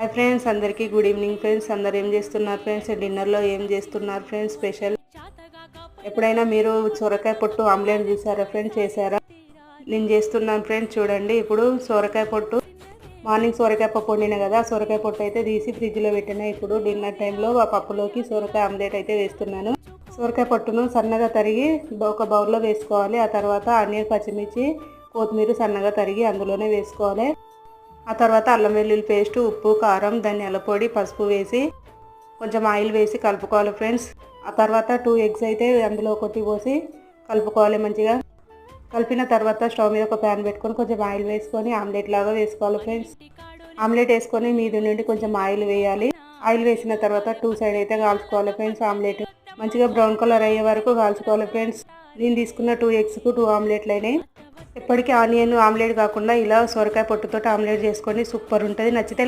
Hi friends, అందరికీ good evening friends. అందరు ఏం చేస్తున్నారు ఫ్రెండ్స్? డిన్నర్లో ఏం చేస్తున్నారు ఫ్రెండ్స్? స్పెషల్ ఎప్పుడైనా మీరు సొరకాయ పొట్టు ఆమ్లెట్ చూసారా ఫ్రెండ్స్? చేశారా? నేను చేస్తున్నాను ఫ్రెండ్స్. చూడండి, ఇప్పుడు సొరకాయ పొట్టు మార్నింగ్ సొరకాయ పప్పు వండిన కదా, సొరకాయ పొట్టు అయితే తీసి ఫ్రిడ్జ్లో పెట్టిన. ఇప్పుడు డిన్నర్ టైంలో ఆ పప్పులోకి సొరకాయ ఆమ్లెట్ అయితే వేస్తున్నాను. సొరకాయ పొట్టును సన్నగా తరిగి ఒక బౌల్లో వేసుకోవాలి. ఆ తర్వాత ఆనియన్, పచ్చిమిర్చి, కొత్తిమీర సన్నగా తరిగి అందులోనే వేసుకోవాలి. ఆ తర్వాత అల్లం వెల్లుల్లి పేస్ట్, ఉప్పు, కారం, ధనియాల పొడి, పసుపు వేసి కొంచెం ఆయిల్ వేసి కలుపుకోవాలి ఫ్రెండ్స్. ఆ తర్వాత 2 ఎగ్స్ అయితే అందులో కొట్టి పోసి కలుపుకోవాలి మంచిగా. కలిపిన తర్వాత స్టవ్ మీద ఒక ప్యాన్ పెట్టుకొని కొంచెం ఆయిల్ వేసుకొని ఆమ్లెట్ లాగా వేసుకోవాలి ఫ్రెండ్స్. ఆమ్లెట్ వేసుకొని మీద నుండి కొంచెం ఆయిల్ వేయాలి. ఆయిల్ వేసిన తర్వాత 2 సైడ్ అయితే కాల్చుకోవాలి ఫ్రెండ్స్. ఆమ్లెట్ మంచిగా బ్రౌన్ కలర్ అయ్యే వరకు కాల్చుకోవాలి ఫ్రెండ్స్. నేను తీసుకున్న 2 ఎగ్స్కు 2 ఆమ్లెట్లు అయినాయి. ఎప్పటికీ ఆనియన్ ఆమ్లెట్ కాకుండా ఇలా సొరకాయ పొట్టుతో ఆమ్లెట్ చేసుకోండి, సూపర్ ఉంటుంది. నచ్చితే